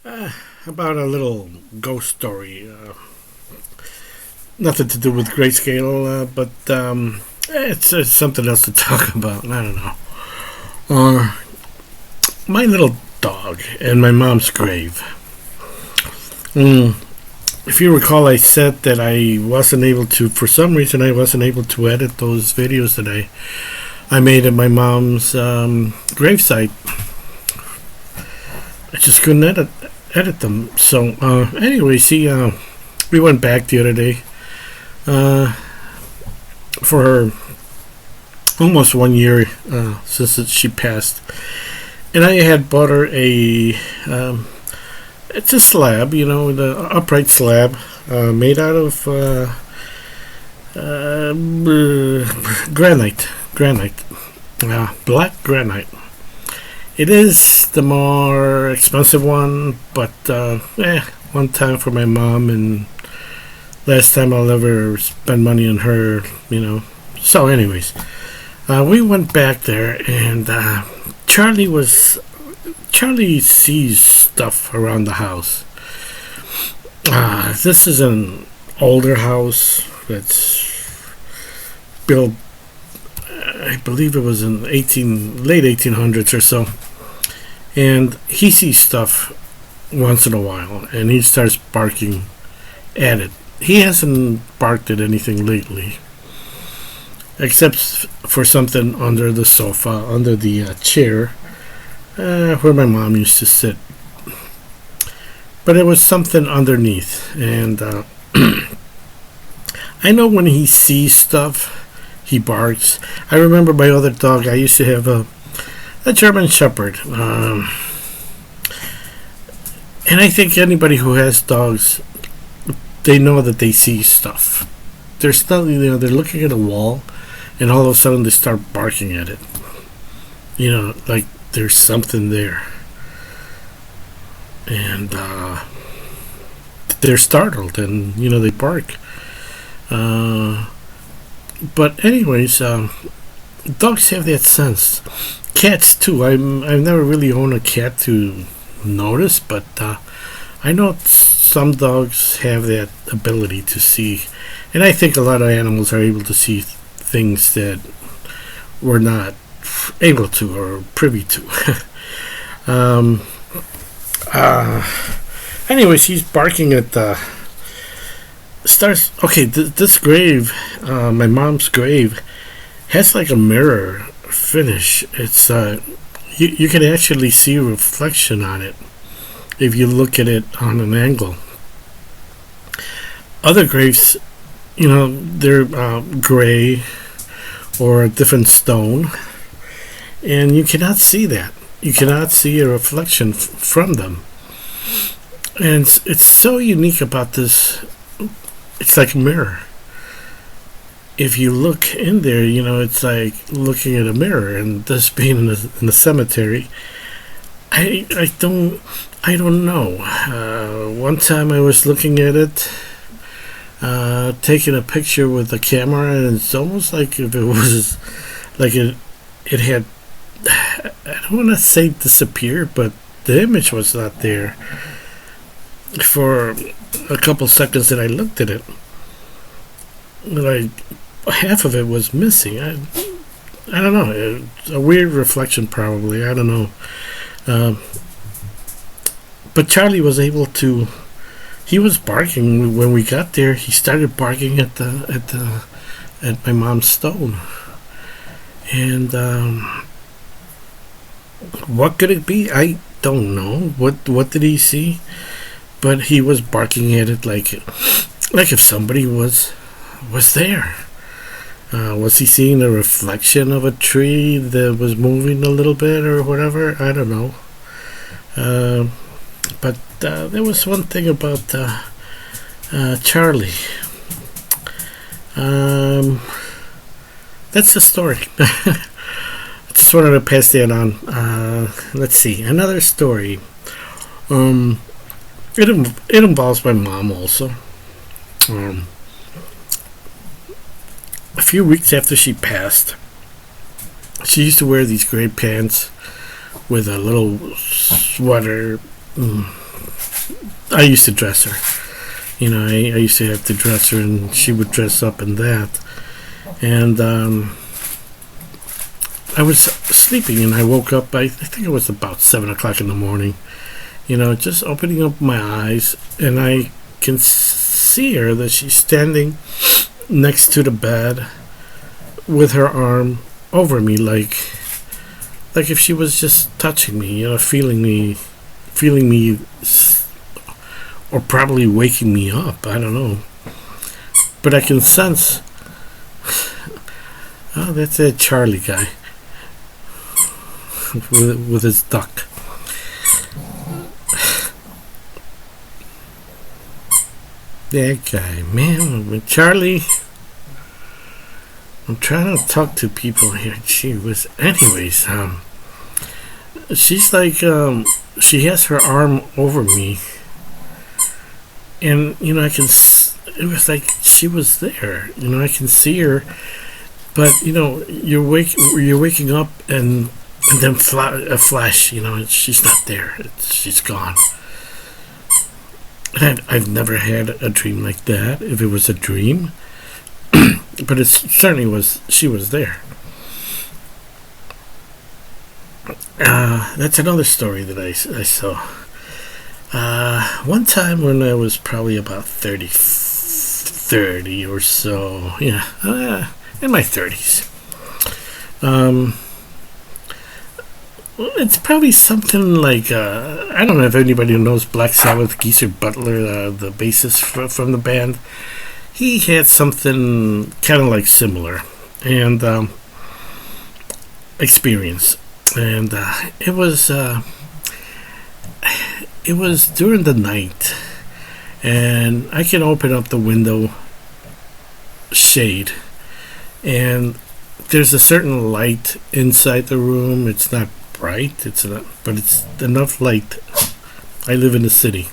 Uh, about a little ghost story. Nothing to do with grayscale, but it's something else to talk about. I don't know. Uh, my little dog and my mom's grave. Mm, if you recall, I said that for some reason, I wasn't able to edit those videos that I made at my mom's gravesite. I just couldn't edit them. So, anyway, we went back the other day uh, for her almost 1 year since she passed, and I had bought her it's a slab, the upright slab made out of granite, black granite. It is the more expensive one, but one time for my mom, and last time I'll ever spend money on her. So, anyways, we went back there, and Charlie sees stuff around the house. This is an older house that's built, I believe it was in late 1800s or so, and he sees stuff once in a while, and he starts barking at it. He hasn't barked at anything lately, except for something under the sofa, under the chair where my mom used to sit. But it was something underneath, and I know when he sees stuff, he barks. I remember my other dog. I used to have a German Shepherd, and I think anybody who has dogs, they know that they see stuff. They're looking at a wall, and all of a sudden they start barking at it. Like there's something there, and they're startled, and they bark. But anyways, dogs have that sense. Cats too. I've never really owned a cat to notice, but I know some dogs have that ability to see, and I think a lot of animals are able to see things that we're not able to or privy to. um, Anyways, he's barking at the stars. Okay, this grave, my mom's grave, has like a mirror finish. It's you can actually see a reflection on it if you look at it on an angle. Other graves, they're gray or a different stone, and you cannot see that. You cannot see a reflection from them, and it's so unique about this. It's like a mirror. If you look in there, it's like looking at a mirror. And this being in the cemetery, I don't know. One time I was looking at it, taking a picture with the camera, and it's almost like if it was like it had. I don't want to say disappeared, but the image was not there for a couple seconds that I looked at it. Like half of it was missing. I don't know. It's a weird reflection, probably. I don't know. But Charlie was able to. He was barking when we got there. He started barking at my mom's stone, and what could it be? I don't know. What did he see? But he was barking at it like if somebody was there. Was he seeing a reflection of a tree that was moving a little bit or whatever? I don't know. But there was one thing about Charlie. That's the story. I just wanted to pass that on. Let's see. Another story. It involves my mom also. A few weeks after she passed, she used to wear these gray pants with a little sweater I used to dress her. I used to have to dress her, and she would dress up in that. And I was sleeping, and I woke up. I think it was about 7 o'clock in the morning. Just opening up my eyes, and I can see her that she's standing next to the bed with her arm over me, like if she was just touching me, feeling me, or probably waking me up. I don't know, but I can sense. Oh, that's a Charlie guy with his duck. That guy, man, Charlie. I'm trying to talk to people here. Anyways, she's like, she has her arm over me, and it was like she was there. I can see her, but you're waking up, and then a flash. She's not there. She's gone. And I've never had a dream like that. If it was a dream. But it certainly was. She was there. That's another story that I saw. One time when I was probably about 30 or so. Yeah, in my 30s. It's probably something like, I don't know if anybody knows Black Sabbath, Geezer Butler, the bassist from the band. He had something kind of like similar and experience, and it was during the night, and I can open up the window shade, and there's a certain light inside the room. It's not bright, but it's enough light. I live in the city.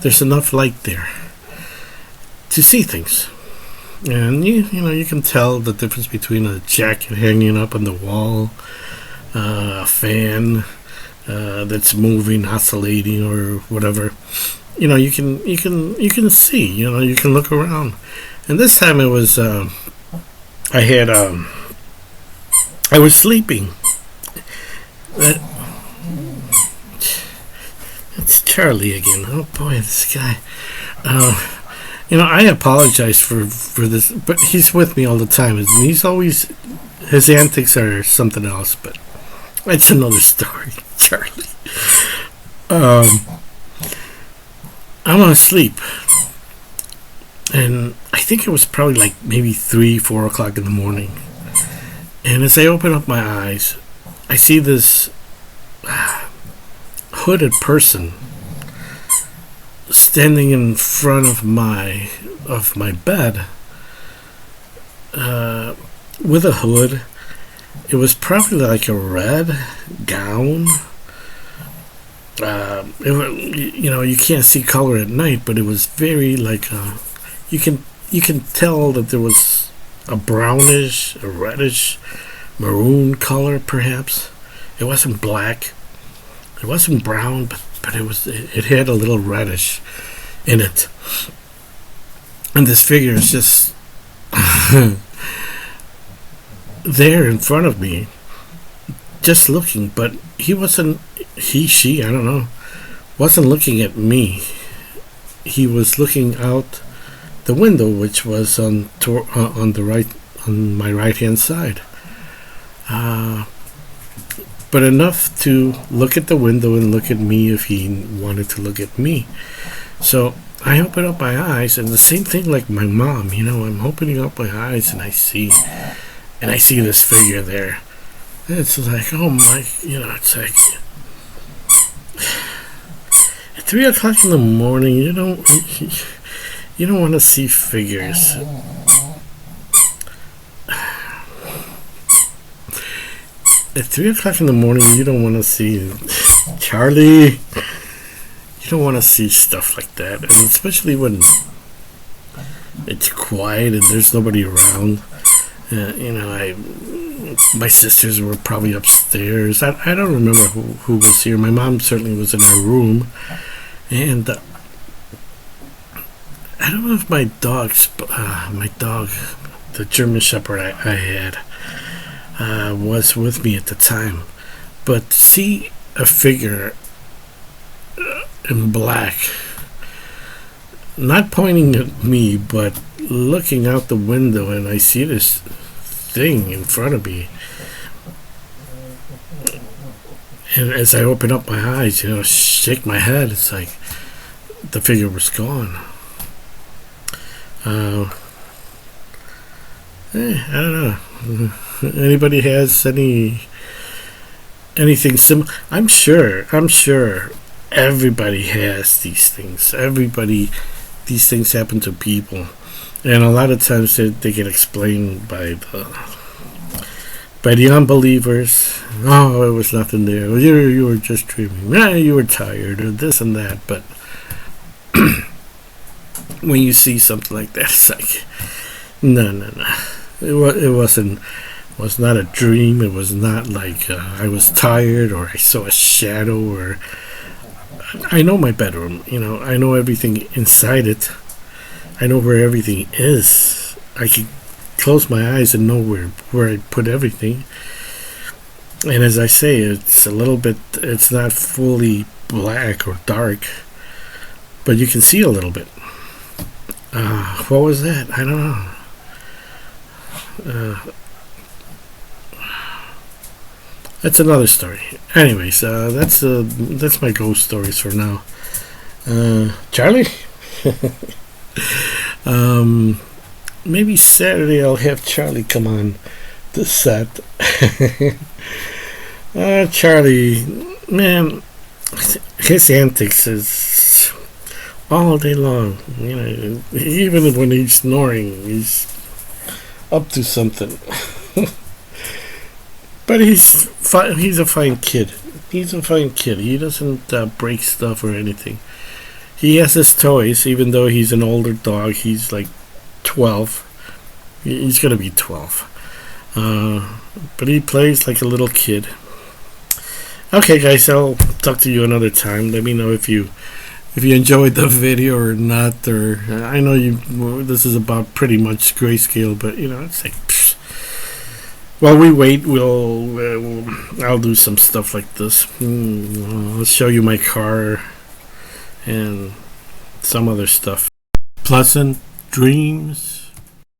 There's enough light there to see things, and you can tell the difference between a jacket hanging up on the wall, a fan that's moving, oscillating, or whatever. You can see. You can look around. And this time it was I was sleeping. It's Charlie again. Oh boy, this guy. I apologize for this, but he's with me all the time, and he's always, his antics are something else, but that's another story, Charlie. I'm asleep, and I think it was probably like maybe 3-4 o'clock in the morning, and as I open up my eyes, I see this hooded person standing in front of my bed with a hood. It was probably like a red gown. You can't see color at night, but it was very like you can tell that there was a brownish, a reddish, maroon color, perhaps. It wasn't black. It wasn't brown, but it had a little reddish in it. And this figure is just there in front of me, just looking, but she, I don't know, wasn't looking at me. He was looking out the window, which was on my right hand side. But enough to look at the window and look at me if he wanted to look at me. So I open up my eyes, and the same thing like my mom, I'm opening up my eyes, and I see this figure there. And it's like, oh my, it's like at 3 o'clock in the morning, you don't want to see figures. At 3 o'clock in the morning, you don't want to see Charlie. You don't want to see stuff like that, and especially when it's quiet and there's nobody around. My sisters were probably upstairs. I don't remember who was here. My mom certainly was in her room, and I don't know if my dog, the German Shepherd I had, was with me at the time. But to see a figure in black, not pointing at me, but looking out the window, and I see this thing in front of me. And as I open up my eyes, shake my head, it's like the figure was gone. I don't know. Anybody has anything similar? I'm sure everybody has these things. These things happen to people, and a lot of times they get explained by the unbelievers. Oh, it was nothing there. You were just dreaming. You were tired, or this and that. But when you see something like that, it's like, no. It was not a dream. It was not like I was tired, or I saw a shadow, or I know my bedroom. I know everything inside it. I know where everything is. I can close my eyes and know where I put everything. And as I say, it's it's not fully black or dark, but you can see a little bit. What was that? I don't know. That's another story. Anyways, that's my ghost stories for now. Charlie? Maybe Saturday I'll have Charlie come on the set. Charlie, man, his antics is all day long. Even when he's snoring, he's up to something. But he's a fine kid. He's a fine kid. He doesn't break stuff or anything. He has his toys, even though he's an older dog. He's like 12. He's gonna be 12. But he plays like a little kid. Okay, guys, I'll talk to you another time. Let me know if you enjoyed the video or not. Or I know this is about pretty much grayscale, but it's like. While we wait, I'll do some stuff like this. I'll show you my car and some other stuff. Pleasant dreams.